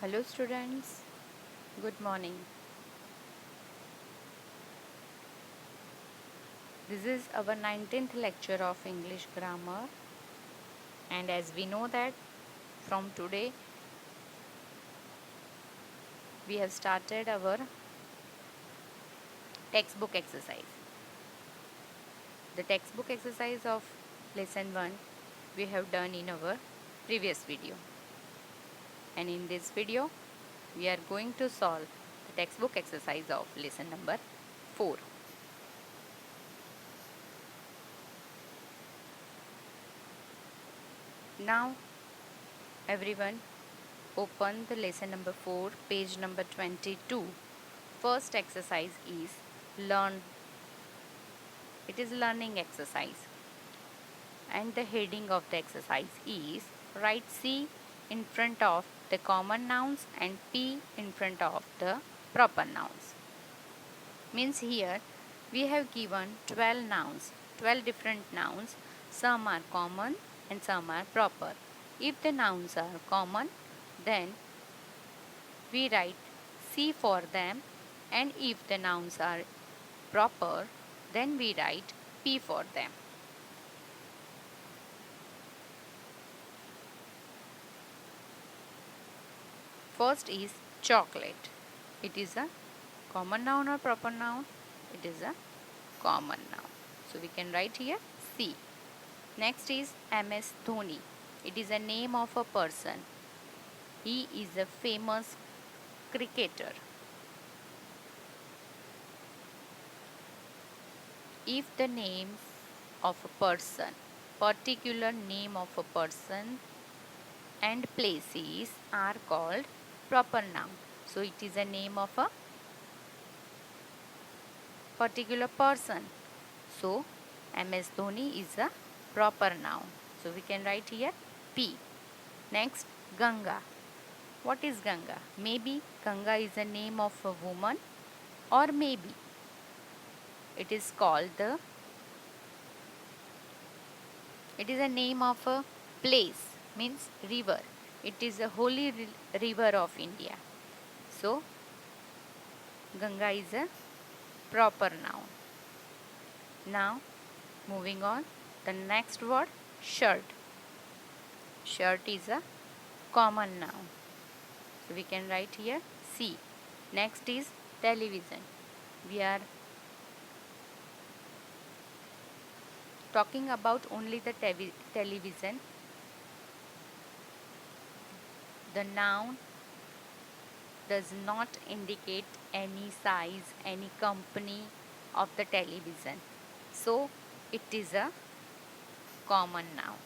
Hello students, good morning. This is our 19th lecture of English grammar, and as we know that from today we have started our textbook exercise. The textbook exercise of lesson 1 we have done in our previous video, and in this video we are going to solve the textbook exercise of lesson number 4. Now everyone open the lesson number 4, page number 22. First exercise is learn. It is learning exercise, and the heading of the exercise is write C in front of the common nouns and P in front of the proper nouns. Means here we have given 12 nouns, 12 different nouns. Some are common and some are proper. If the nouns are common, then we write C for them, and if the nouns are proper, then we write P for them. First is chocolate. It is a common noun or proper noun? It is a common noun. So we can write here C. Next is MS Dhoni. It is a name of a person. He is a famous cricketer. If the names of a person, particular name of a person and places are called proper noun. So it is a name of a particular person. So MS Dhoni is a proper noun. So we can write here P. Next, Ganga. What is Ganga? Maybe Ganga is a name of a woman, or maybe it is a name of a place, means river. It is a holy river of India. So Ganga is a proper noun. Now moving on, the next word, shirt. Shirt is a common noun. So we can write here C. Next is television. We are talking about only the television. The noun does not indicate any size, any company of the television. So it is a common noun.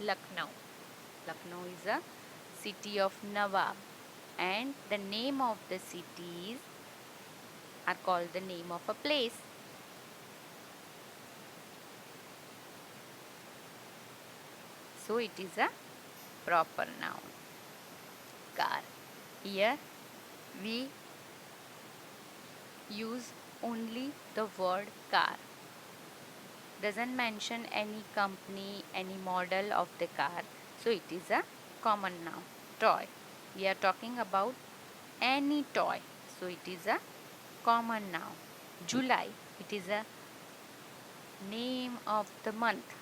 Lucknow. Lucknow is a city of Nawab, and the name of the cities are called the name of a place. So it is a proper noun. Car. Here we use only the word car. Doesn't mention any company, any model of the car. So it is a common noun. Toy. We are talking about any toy. So it is a common noun. July. It is a name of the month.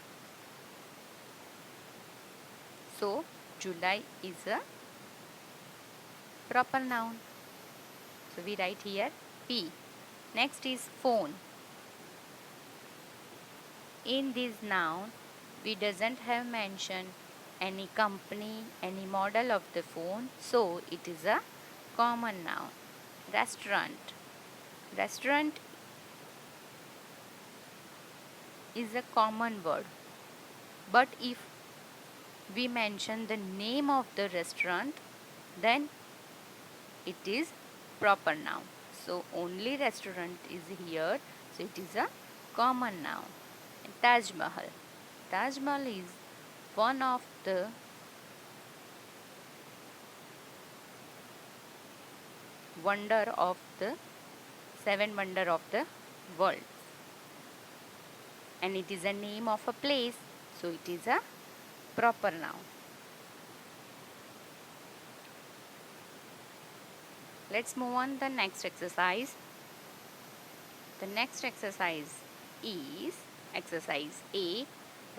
So July is a proper noun. So we write here P. Next is phone. In this noun, we doesn't have mentioned any company, any model of the phone. So it is a common noun. Restaurant. Restaurant is a common word. But if we mention the name of the restaurant, then it is proper noun. So only restaurant is here. So it is a common noun. Taj Mahal. Taj Mahal is one of the wonder of the seven wonder of the world, and it is a name of a place, so it is a proper noun. Let's move on the next exercise. The next exercise is exercise A.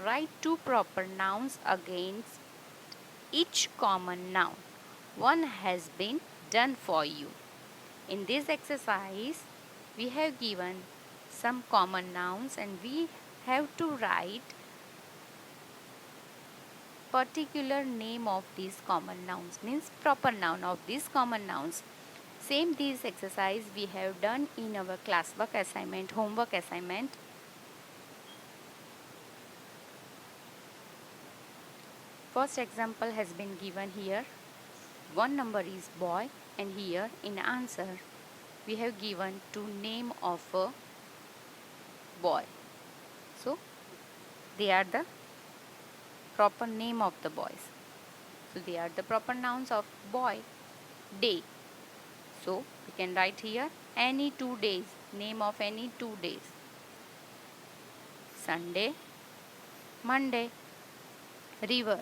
Write two proper nouns against each common noun. One has been done for you. In this exercise, we have given some common nouns and we have to write particular name of these common nouns, means proper noun of these common nouns. Same these exercise we have done in our classwork assignment, homework assignment. First example has been given here. One number is boy and here in answer we have given two name of a boy. So they are the proper name of the boys. So they are the proper nouns of boy. Day. So we can write here any 2 days, name of any 2 days. Sunday, Monday. River.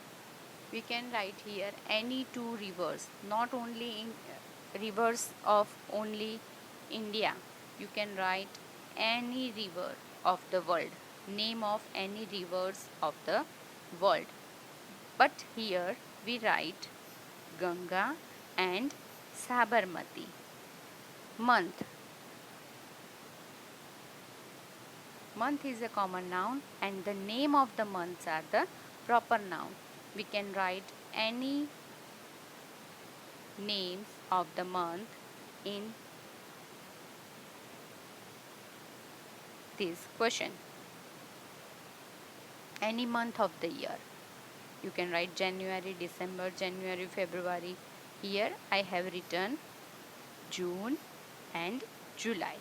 We can write here any 2 rivers, not only in rivers of only India. You can write any river of the world, name of any rivers of the world. But here we write Ganga and Sabarmati. Month. Month is a common noun and the name of the months are the proper noun. We can write any names of the month in this question. Any month of the year. You can write January, December, January, February. Here I have written June and July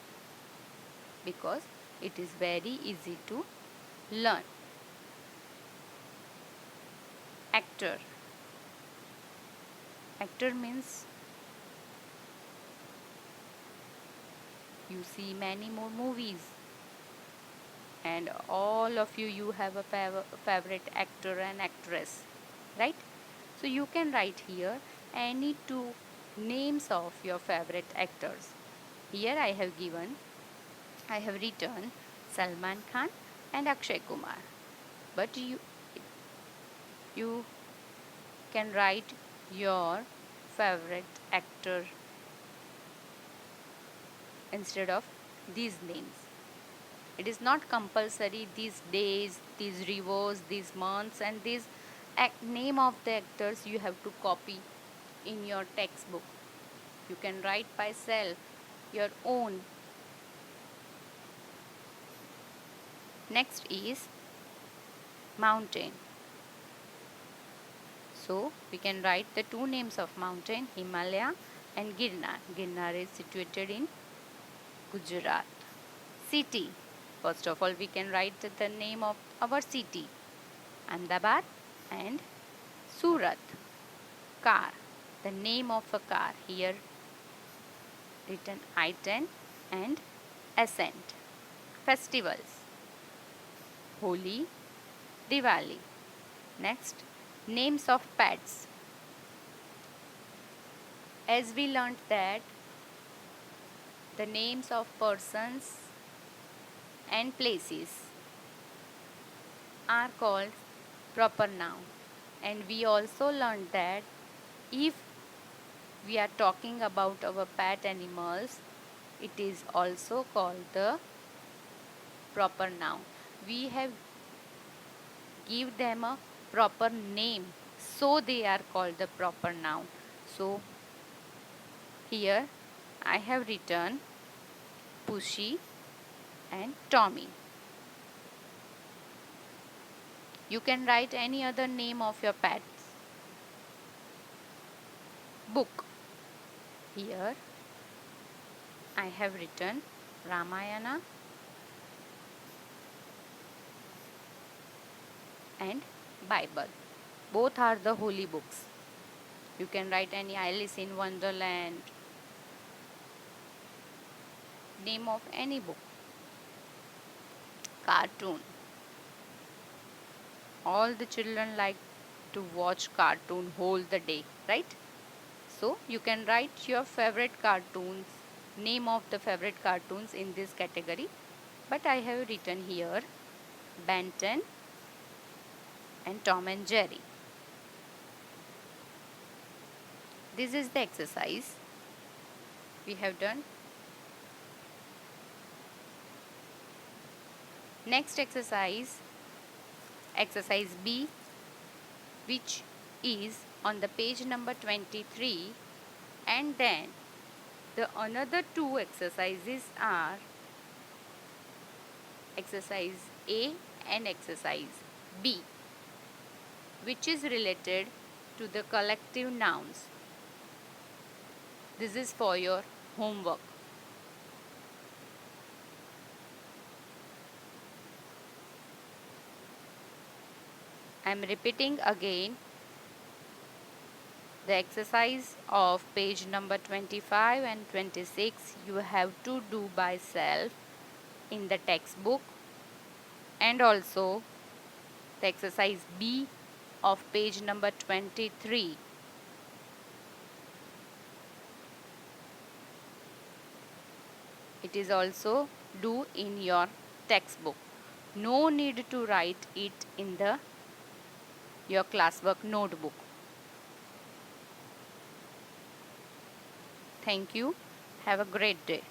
because it is very easy to learn. Actor. Actor means you see many more movies and all of you have a favorite actor and actress, right? So you can write here any 2 names of your favorite actors. Here I have written Salman Khan and Akshay Kumar, but you can write your favorite actor instead of these names. It is not compulsory these days, these rivers, these months and these name of the actors you have to copy in your textbook. You can write by self your own. Next is mountain. So we can write the 2 names of mountain, Himalaya and Girnar. Girnar is situated in Gujarat. City. First of all, we can write the name of our city, Ahmedabad and Surat. Car. The name of a car. Here written I-10 and Ascent. Festivals. Holi, Diwali. Next, names of pets. As we learnt that the names of persons and places are called proper noun, and we also learned that if we are talking about our pet animals, it is also called the proper noun. We have give them a proper name, so they are called the proper noun. So here I have written Pushy and Tommy. You can write any other name of your pets. Book. Here I have written Ramayana and Bible. Both are the holy books. You can write any Alice in Wonderland, name of any book. Cartoon. All the children like to watch cartoon whole the day, right? also you can write your favorite cartoons, name of the favorite cartoons in this category, but I have written here Ben 10 and Tom and Jerry. This is the exercise we have done. Next exercise, exercise B, which is on the page number 23, and then the another two exercises are exercise A and exercise B, which is related to the collective nouns. This is for your homework. I am repeating again, the exercise of page number 25 and 26 you have to do by self in the textbook, and also the exercise B of page number 23. It is also do in your textbook. No need to write it in your classwork notebook. Thank you. Have a great day.